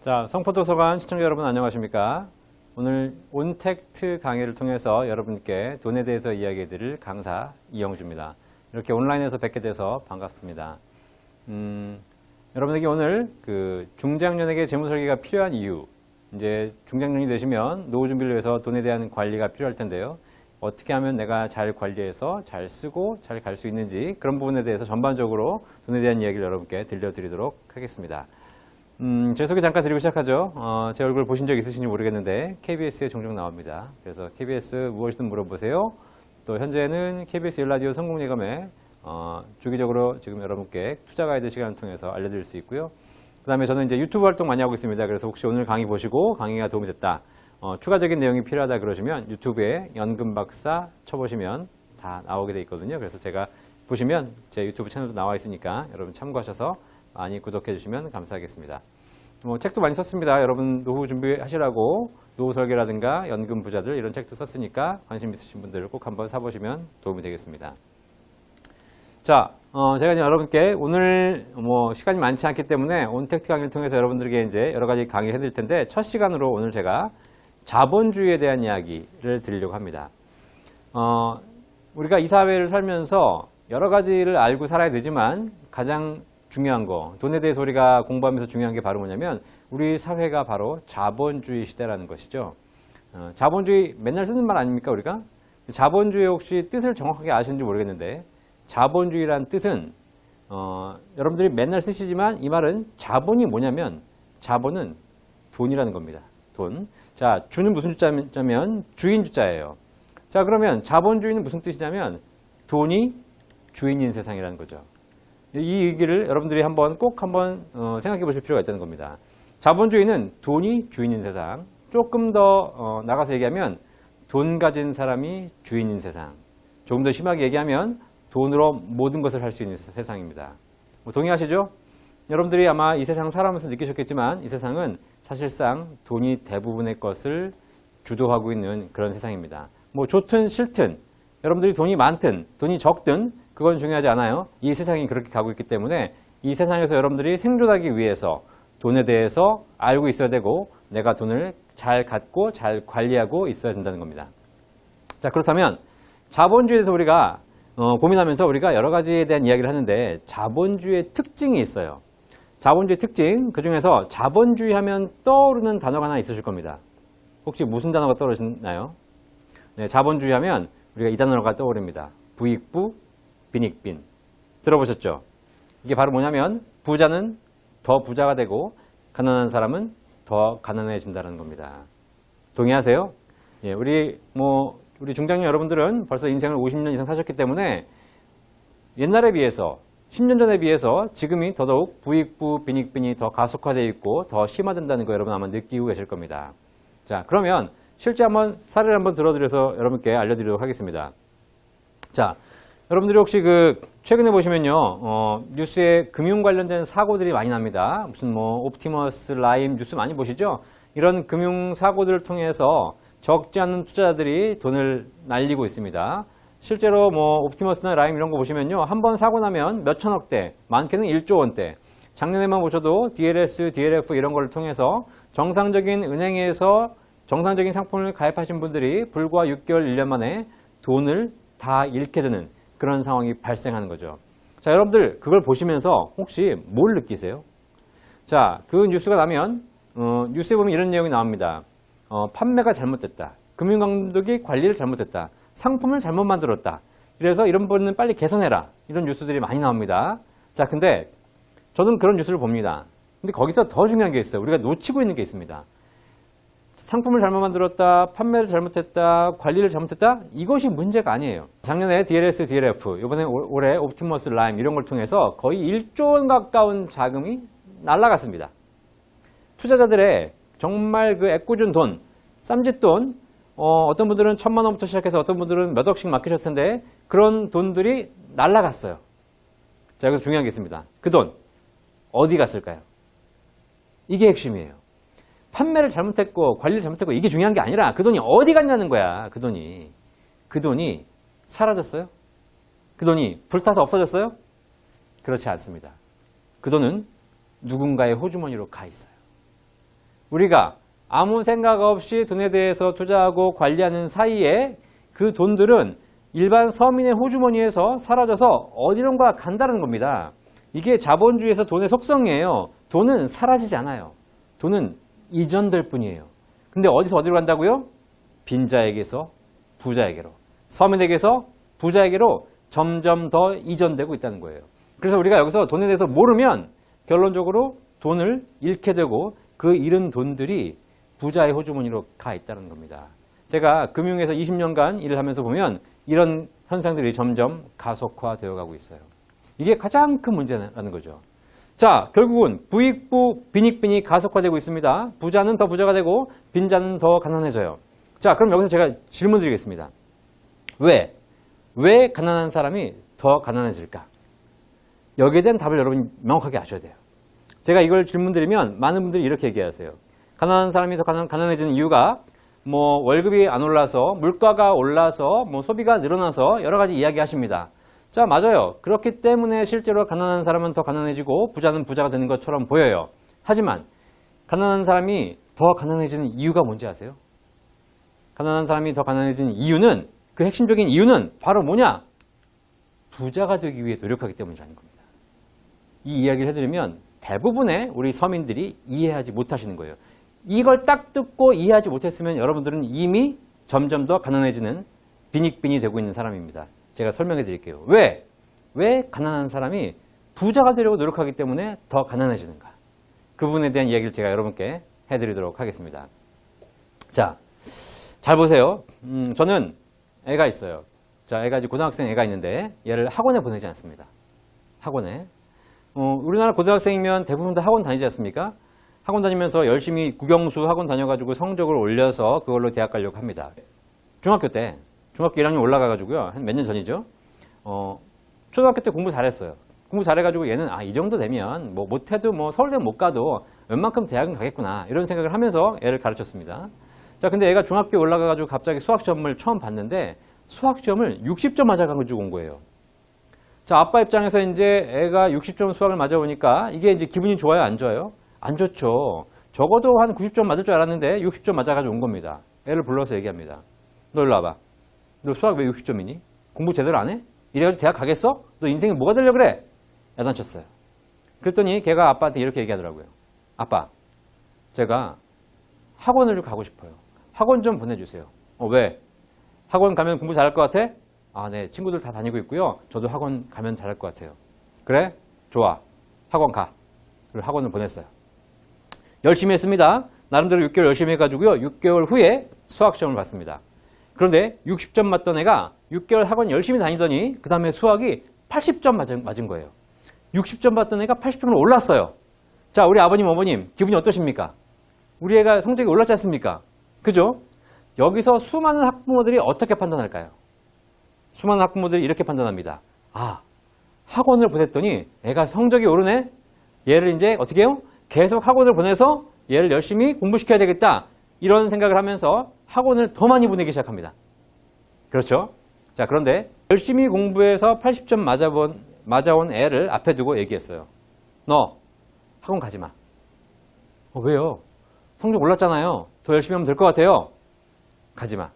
자, 성포도서관 시청자 여러분 안녕하십니까? 오늘 온택트 강의를 통해서 여러분께 돈에 대해서 이야기해 드릴 강사 이영주입니다. 이렇게 온라인에서 뵙게 돼서 반갑습니다. 여러분에게 오늘 중장년에게 재무설계가 필요한 이유, 이제 중장년이 되시면 노후 준비를 위해서 돈에 대한 관리가 필요할 텐데요. 어떻게 하면 내가 잘 관리해서 잘 쓰고 잘 갈 수 있는지 그런 부분에 대해서 전반적으로 돈에 대한 이야기를 여러분께 들려드리도록 하겠습니다. 제 소개 잠깐 드리고 시작하죠. 제 얼굴 보신 적 있으신지 모르겠는데 KBS에 종종 나옵니다. 그래서 KBS 무엇이든 물어보세요. 또 현재는 KBS 1라디오 성공예감에 주기적으로 지금 여러분께 투자 가이드 시간을 통해서 알려드릴 수 있고요. 그 다음에 저는 이제 유튜브 활동 많이 하고 있습니다. 그래서 혹시 오늘 강의 보시고 강의가 도움이 됐다, 추가적인 내용이 필요하다 그러시면 유튜브에 연금박사 쳐보시면 다 나오게 돼 있거든요. 그래서 제가 보시면 제 유튜브 채널도 나와 있으니까 여러분 참고하셔서 많이 구독해 주시면 감사하겠습니다. 책도 많이 썼습니다. 여러분 노후 준비하시라고 노후 설계라든가 연금 부자들 이런 책도 썼으니까 관심 있으신 분들 꼭 한번 사보시면 도움이 되겠습니다. 자, 제가 이제 여러분께 오늘 시간이 많지 않기 때문에 온택트 강의를 통해서 여러분들에게 이제 여러 가지 강의를 해드릴 텐데 첫 시간으로 오늘 제가 자본주의에 대한 이야기를 드리려고 합니다. 우리가 이 사회를 살면서 여러 가지를 알고 살아야 되지만 가장 중요한 거, 돈에 대해서 우리가 공부하면서 중요한 게 바로 뭐냐면 우리 사회가 바로 자본주의 시대라는 것이죠. 자본주의 맨날 쓰는 말 아닙니까 우리가? 자본주의 혹시 뜻을 정확하게 아시는지 모르겠는데 자본주의란 뜻은 여러분들이 맨날 쓰시지만 이 말은 자본이 뭐냐면 자본은 돈이라는 겁니다. 돈. 자, 주는 무슨 주자면 주인 주자예요. 자, 그러면 자본주의는 무슨 뜻이냐면 돈이 주인인 세상이라는 거죠. 이 얘기를 여러분들이 꼭 한번 생각해 보실 필요가 있다는 겁니다. 자본주의는 돈이 주인인 세상, 조금 더 나가서 얘기하면 돈 가진 사람이 주인인 세상, 조금 더 심하게 얘기하면 돈으로 모든 것을 할 수 있는 세상입니다. 동의하시죠? 여러분들이 아마 이 세상 살아가면서 느끼셨겠지만 이 세상은 사실상 돈이 대부분의 것을 주도하고 있는 그런 세상입니다. 좋든 싫든 여러분들이 돈이 많든 돈이 적든 그건 중요하지 않아요. 이 세상이 그렇게 가고 있기 때문에 이 세상에서 여러분들이 생존하기 위해서 돈에 대해서 알고 있어야 되고 내가 돈을 잘 갖고 잘 관리하고 있어야 된다는 겁니다. 자, 그렇다면 자본주의에 대해서 우리가 고민하면서 우리가 여러 가지에 대한 이야기를 하는데 자본주의의 특징이 있어요. 자본주의 특징, 그 중에서 자본주의 하면 떠오르는 단어가 하나 있으실 겁니다. 혹시 무슨 단어가 떠오르시나요? 네, 자본주의 하면 우리가 이 단어가 떠오릅니다. 부익부, 빈익빈. 들어보셨죠? 이게 바로 뭐냐면 부자는 더 부자가 되고 가난한 사람은 더 가난해진다는 겁니다. 동의하세요? 예, 우리 중장년 여러분들은 벌써 인생을 50년 이상 사셨기 때문에 옛날에 비해서 10년 전에 비해서 지금이 더더욱 부익부, 빈익빈이 더 가속화되어 있고 더 심화된다는 거 여러분 아마 느끼고 계실 겁니다. 자, 그러면 실제 한번 사례를 한번 들어드려서 여러분께 알려드리도록 하겠습니다. 자, 여러분들이 혹시 최근에 보시면요, 뉴스에 금융 관련된 사고들이 많이 납니다. 무슨 옵티머스, 라임 뉴스 많이 보시죠? 이런 금융 사고들을 통해서 적지 않은 투자자들이 돈을 날리고 있습니다. 실제로 옵티머스나 라임 이런 거 보시면요, 한 번 사고 나면 몇천억대, 많게는 1조 원대. 작년에만 보셔도 DLS, DLF 이런 거를 통해서 정상적인 은행에서 정상적인 상품을 가입하신 분들이 불과 6개월, 1년 만에 돈을 다 잃게 되는 그런 상황이 발생하는 거죠. 자, 여러분들 그걸 보시면서 혹시 뭘 느끼세요? 자, 그 뉴스가 나면 뉴스에 보면 이런 내용이 나옵니다. 판매가 잘못됐다. 금융감독이 관리를 잘못했다. 상품을 잘못 만들었다. 그래서 이런 부분은 빨리 개선해라. 이런 뉴스들이 많이 나옵니다. 자, 근데 저는 그런 뉴스를 봅니다. 근데 거기서 더 중요한 게 있어요. 우리가 놓치고 있는 게 있습니다. 상품을 잘못 만들었다, 판매를 잘못했다, 관리를 잘못했다, 이것이 문제가 아니에요. 작년에 DLS, DLF, 이번에 올해 옵티머스, 라임 이런 걸 통해서 거의 1조 원 가까운 자금이 날아갔습니다. 투자자들의 정말 애꿎은 돈, 쌈짓돈, 어떤 분들은 1,000만 원부터 시작해서 어떤 분들은 몇 억씩 맡기셨을 텐데 그런 돈들이 날아갔어요. 자, 여기서 중요한 게 있습니다. 그 돈 어디 갔을까요? 이게 핵심이에요. 판매를 잘못했고 관리를 잘못했고 이게 중요한 게 아니라 그 돈이 어디 갔냐는 거야. 그 돈이 사라졌어요? 그 돈이 불타서 없어졌어요? 그렇지 않습니다. 그 돈은 누군가의 호주머니로 가 있어요. 우리가 아무 생각 없이 돈에 대해서 투자하고 관리하는 사이에 그 돈들은 일반 서민의 호주머니에서 사라져서 어디론가 간다는 겁니다. 이게 자본주의에서 돈의 속성이에요. 돈은 사라지지 않아요. 돈은 이전될 뿐이에요. 근데 어디서 어디로 간다고요? 빈자에게서 부자에게로, 서민에게서 부자에게로 점점 더 이전되고 있다는 거예요. 그래서 우리가 여기서 돈에 대해서 모르면 결론적으로 돈을 잃게 되고 그 잃은 돈들이 부자의 호주머니로 가 있다는 겁니다. 제가 금융에서 20년간 일을 하면서 보면 이런 현상들이 점점 가속화되어 가고 있어요. 이게 가장 큰 문제라는 거죠. 자, 결국은 부익부 빈익빈이 가속화되고 있습니다. 부자는 더 부자가 되고 빈자는 더 가난해져요. 자, 그럼 여기서 제가 질문 드리겠습니다. 왜 가난한 사람이 더 가난해질까? 여기에 대한 답을 여러분이 명확하게 아셔야 돼요. 제가 이걸 질문 드리면 많은 분들이 이렇게 얘기하세요. 가난한 사람이 더 가난해지는 이유가 뭐 월급이 안 올라서, 물가가 올라서, 뭐 소비가 늘어나서 여러 가지 이야기 하십니다. 자, 맞아요. 그렇기 때문에 실제로 가난한 사람은 더 가난해지고 부자는 부자가 되는 것처럼 보여요. 하지만 가난한 사람이 더 가난해지는 이유가 뭔지 아세요? 가난한 사람이 더 가난해지는 이유는, 그 핵심적인 이유는 바로 뭐냐? 부자가 되기 위해 노력하기 때문이라는 겁니다. 이 이야기를 해드리면 대부분의 우리 서민들이 이해하지 못하시는 거예요. 이걸 딱 듣고 이해하지 못했으면 여러분들은 이미 점점 더 가난해지는 빈익빈이 되고 있는 사람입니다. 제가 설명해 드릴게요. 왜 가난한 사람이 부자가 되려고 노력하기 때문에 더 가난해지는가? 그 부분에 대한 이야기를 제가 여러분께 해드리도록 하겠습니다. 자, 잘 보세요. 저는 애가 있어요. 자, 애가 이제 고등학생 애가 있는데 얘를 학원에 보내지 않습니다. 학원에. 우리나라 고등학생이면 대부분 다 학원 다니지 않습니까? 학원 다니면서 열심히 국영수 학원 다녀가지고 성적을 올려서 그걸로 대학 가려고 합니다. 중학교 1학년 올라가가지고요. 한 몇 년 전이죠. 초등학교 때 공부 잘했어요. 공부 잘해가지고 얘는 이 정도 되면 뭐 못해도 뭐 서울대 못 가도 웬만큼 대학은 가겠구나 이런 생각을 하면서 애를 가르쳤습니다. 자, 근데 애가 중학교에 올라가가지고 갑자기 수학시험을 처음 봤는데 수학시험을 60점 맞아가지고 온 거예요. 자, 아빠 입장에서 이제 애가 60점 수학을 맞아보니까 이게 이제 기분이 좋아요, 안 좋아요? 안 좋죠. 적어도 한 90점 맞을 줄 알았는데 60점 맞아가지고 온 겁니다. 애를 불러서 얘기합니다. 너 일로 와봐. 너 수학 왜 60점이니? 공부 제대로 안 해? 이래가지고 대학 가겠어? 너 인생이 뭐가 되려고 그래? 야단쳤어요. 그랬더니 걔가 아빠한테 이렇게 얘기하더라고요. 아빠, 제가 학원을 가고 싶어요. 학원 좀 보내주세요. 왜? 학원 가면 공부 잘할 것 같아? 네. 친구들 다 다니고 있고요. 저도 학원 가면 잘할 것 같아요. 그래? 좋아. 학원 가. 그리고 학원을 보냈어요. 열심히 했습니다. 나름대로 6개월 열심히 해가지고요. 6개월 후에 수학시험을 봤습니다. 그런데 60점 맞던 애가 6개월 학원 열심히 다니더니 그 다음에 수학이 80점 맞은 거예요. 60점 받던 애가 80점으로 올랐어요. 자, 우리 아버님, 어머님 기분이 어떠십니까? 우리 애가 성적이 올랐지 않습니까? 그죠? 여기서 수많은 학부모들이 어떻게 판단할까요? 수많은 학부모들이 이렇게 판단합니다. 학원을 보냈더니 애가 성적이 오르네? 얘를 이제 어떻게 해요? 계속 학원을 보내서 얘를 열심히 공부시켜야 되겠다. 이런 생각을 하면서 학원을 더 많이 보내기 시작합니다. 그렇죠? 자, 그런데 열심히 공부해서 80점 맞아온 애를 앞에 두고 얘기했어요. 너 학원 가지 마. 왜요? 성적 올랐잖아요. 더 열심히 하면 될 것 같아요. 가지 마.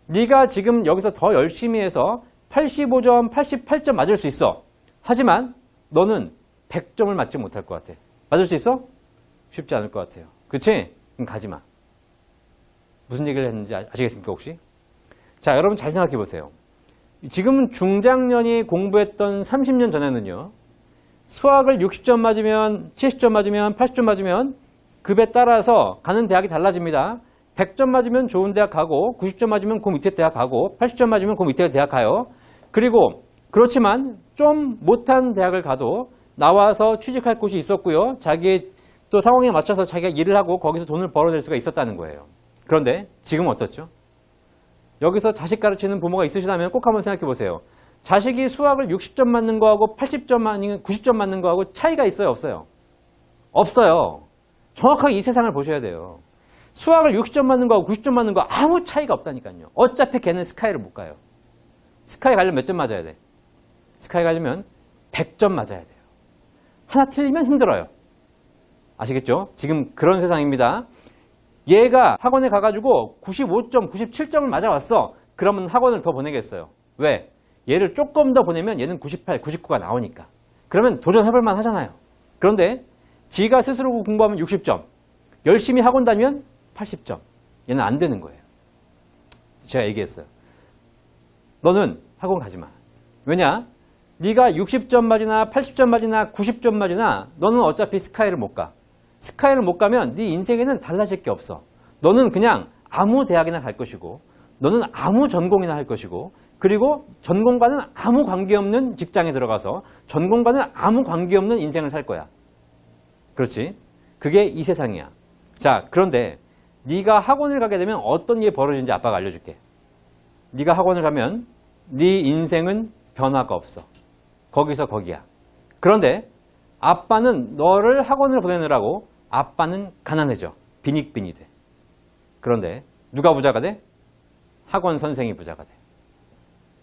네가 지금 여기서 더 열심히 해서 85점, 88점 맞을 수 있어. 하지만 너는 100점을 맞지 못할 것 같아. 맞을 수 있어? 쉽지 않을 것 같아요. 그치? 그럼 가지 마. 무슨 얘기를 했는지 아시겠습니까, 혹시? 자, 여러분 잘 생각해 보세요. 지금 중장년이 공부했던 30년 전에는요, 수학을 60점 맞으면, 70점 맞으면, 80점 맞으면 급에 따라서 가는 대학이 달라집니다. 100점 맞으면 좋은 대학 가고, 90점 맞으면 그 밑에 대학 가고, 80점 맞으면 그 밑에 대학 가요. 그리고 그렇지만 좀 못한 대학을 가도 나와서 취직할 곳이 있었고요. 자기의 또 상황에 맞춰서 자기가 일을 하고 거기서 돈을 벌어낼 수가 있었다는 거예요. 그런데 지금은 어떻죠? 여기서 자식 가르치는 부모가 있으시다면 꼭 한번 생각해 보세요. 자식이 수학을 60점 맞는 거하고 80점 아니면 90점 맞는 거하고 차이가 있어요, 없어요? 없어요. 정확하게 이 세상을 보셔야 돼요. 수학을 60점 맞는 거하고 90점 맞는 거 아무 차이가 없다니까요. 어차피 걔는 스카이를 못 가요. 스카이 가려면 몇 점 맞아야 돼? 스카이 가려면 100점 맞아야 돼요. 하나 틀리면 힘들어요. 아시겠죠? 지금 그런 세상입니다. 얘가 학원에 가가지고 95점, 97점을 맞아왔어. 그러면 학원을 더 보내겠어요. 왜? 얘를 조금 더 보내면 얘는 98, 99가 나오니까. 그러면 도전해볼 만 하잖아요. 그런데 지가 스스로 공부하면 60점, 열심히 학원 다니면 80점. 얘는 안 되는 거예요. 제가 얘기했어요. 너는 학원 가지 마. 왜냐? 네가 60점 맞이나 80점 맞이나 90점 맞이나 너는 어차피 스카이를 못 가. 스카이를 못 가면 네 인생에는 달라질 게 없어. 너는 그냥 아무 대학이나 갈 것이고 너는 아무 전공이나 할 것이고 그리고 전공과는 아무 관계없는 직장에 들어가서 전공과는 아무 관계없는 인생을 살 거야. 그렇지? 그게 이 세상이야. 자, 그런데 네가 학원을 가게 되면 어떤 일이 벌어지는지 아빠가 알려줄게. 네가 학원을 가면 네 인생은 변화가 없어. 거기서 거기야. 그런데 아빠는 너를 학원을 보내느라고 아빠는 가난해져. 빈익빈이 돼. 그런데 누가 부자가 돼? 학원 선생이 부자가 돼.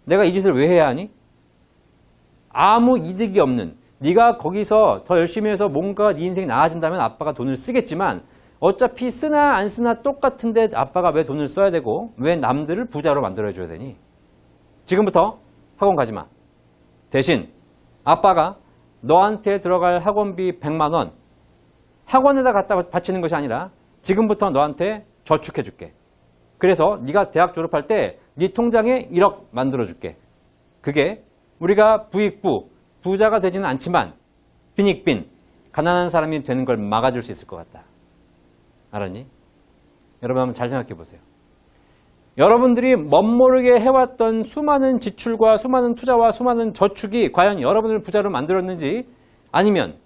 내가 이 짓을 왜 해야 하니? 아무 이득이 없는, 네가 거기서 더 열심히 해서 뭔가 네 인생이 나아진다면 아빠가 돈을 쓰겠지만 어차피 쓰나 안 쓰나 똑같은데 아빠가 왜 돈을 써야 되고 왜 남들을 부자로 만들어줘야 되니? 지금부터 학원 가지 마. 대신 아빠가 너한테 들어갈 학원비 100만 원 학원에다 갖다 바치는 것이 아니라 지금부터 너한테 저축해 줄게. 그래서 네가 대학 졸업할 때 네 통장에 1억 만들어 줄게. 그게 우리가 부익부, 부자가 되지는 않지만 빈익빈, 가난한 사람이 되는 걸 막아줄 수 있을 것 같다. 알았니? 여러분 한번 잘 생각해 보세요. 여러분들이 멋모르게 해왔던 수많은 지출과 수많은 투자와 수많은 저축이 과연 여러분을 부자로 만들었는지 아니면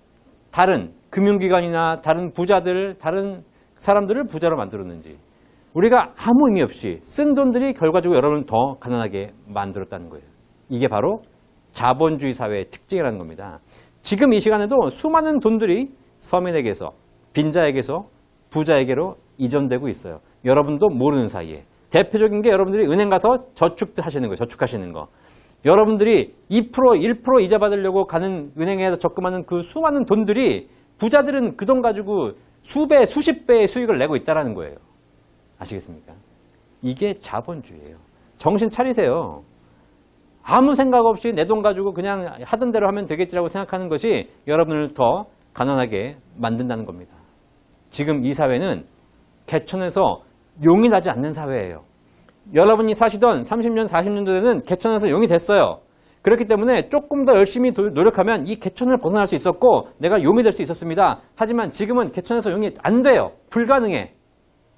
다른 금융기관이나 다른 부자들, 다른 사람들을 부자로 만들었는지 우리가 아무 의미 없이 쓴 돈들이 결과적으로 여러분을 더 가난하게 만들었다는 거예요. 이게 바로 자본주의 사회의 특징이라는 겁니다. 지금 이 시간에도 수많은 돈들이 서민에게서, 빈자에게서 부자에게로 이전되고 있어요. 여러분도 모르는 사이에. 대표적인 게 여러분들이 은행 가서 저축하시는 거예요. 저축하시는 거. 여러분들이 2%, 1% 이자 받으려고 가는 은행에서 적금하는 그 수많은 돈들이 부자들은 그 돈 가지고 수배, 수십 배의 수익을 내고 있다는 거예요. 아시겠습니까? 이게 자본주의예요. 정신 차리세요. 아무 생각 없이 내 돈 가지고 그냥 하던 대로 하면 되겠지라고 생각하는 것이 여러분을 더 가난하게 만든다는 겁니다. 지금 이 사회는 개천에서 용이 나지 않는 사회예요. 여러분이 사시던 30년, 40년도에는 개천에서 용이 됐어요. 그렇기 때문에 조금 더 열심히 노력하면 이 개천을 벗어날 수 있었고 내가 용이 될 수 있었습니다. 하지만 지금은 개천에서 용이 안 돼요. 불가능해.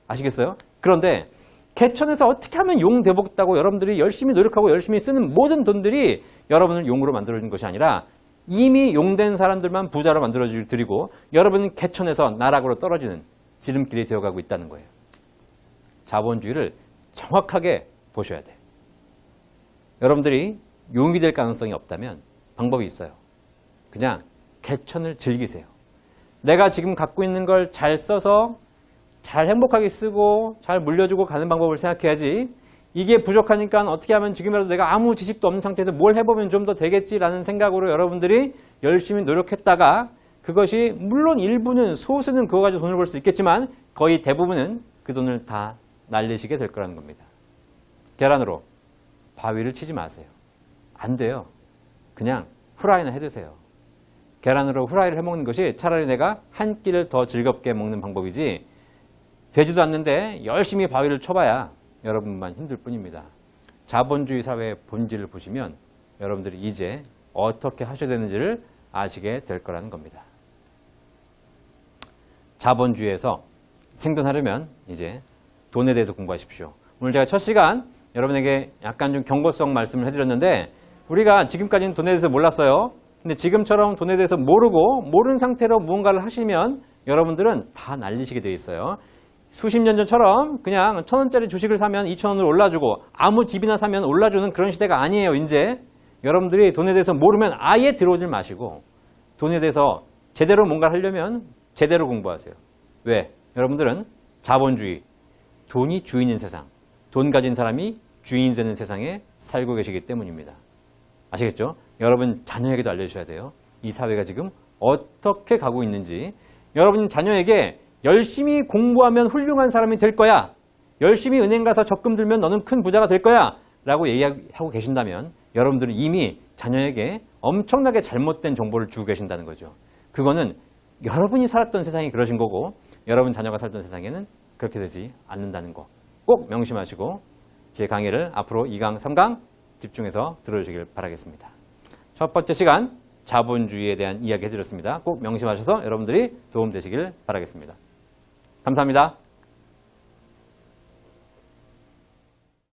아시겠어요? 그런데 개천에서 어떻게 하면 용 되겠다고 여러분들이 열심히 노력하고 열심히 쓰는 모든 돈들이 여러분을 용으로 만들어준 것이 아니라 이미 용된 사람들만 부자로 만들어드리고 여러분은 개천에서 나락으로 떨어지는 지름길이 되어가고 있다는 거예요. 자본주의를 정확하게 보셔야 돼요. 여러분들이 용이 될 가능성이 없다면 방법이 있어요. 그냥 개천을 즐기세요. 내가 지금 갖고 있는 걸 잘 써서 잘 행복하게 쓰고 잘 물려주고 가는 방법을 생각해야지 이게 부족하니까 어떻게 하면 지금이라도 내가 아무 지식도 없는 상태에서 뭘 해보면 좀 더 되겠지라는 생각으로 여러분들이 열심히 노력했다가 그것이 물론 일부는 소수는 그거 가지고 돈을 벌 수 있겠지만 거의 대부분은 그 돈을 다 날리시게 될 거라는 겁니다. 계란으로 바위를 치지 마세요. 안 돼요. 그냥 후라이나 해드세요. 계란으로 후라이를 해먹는 것이 차라리 내가 한 끼를 더 즐겁게 먹는 방법이지 되지도 않는데 열심히 바위를 쳐봐야 여러분만 힘들 뿐입니다. 자본주의 사회의 본질을 보시면 여러분들이 이제 어떻게 하셔야 되는지를 아시게 될 거라는 겁니다. 자본주의에서 생존하려면 이제 돈에 대해서 공부하십시오. 오늘 제가 첫 시간 여러분에게 약간 좀 경고성 말씀을 해드렸는데 우리가 지금까지는 돈에 대해서 몰랐어요. 근데 지금처럼 돈에 대해서 모르는 상태로 무언가를 하시면 여러분들은 다 날리시게 되어 있어요. 수십 년 전처럼 그냥 1,000원짜리 주식을 사면 2,000원으로 올라주고 아무 집이나 사면 올라주는 그런 시대가 아니에요. 이제 여러분들이 돈에 대해서 모르면 아예 들어오질 마시고 돈에 대해서 제대로 뭔가를 하려면 제대로 공부하세요. 왜? 여러분들은 자본주의, 돈이 주인인 세상, 돈 가진 사람이 주인이 되는 세상에 살고 계시기 때문입니다. 아시겠죠? 여러분 자녀에게도 알려주셔야 돼요. 이 사회가 지금 어떻게 가고 있는지. 여러분 자녀에게 열심히 공부하면 훌륭한 사람이 될 거야. 열심히 은행 가서 적금 들면 너는 큰 부자가 될 거야. 라고 얘기하고 계신다면 여러분들은 이미 자녀에게 엄청나게 잘못된 정보를 주고 계신다는 거죠. 그거는 여러분이 살았던 세상이 그러신 거고 여러분 자녀가 살던 세상에는 그렇게 되지 않는다는 거 꼭 명심하시고 제 강의를 앞으로 2강, 3강 집중해서 들어주시길 바라겠습니다. 첫 번째 시간 자본주의에 대한 이야기 해드렸습니다. 꼭 명심하셔서 여러분들이 도움되시길 바라겠습니다. 감사합니다.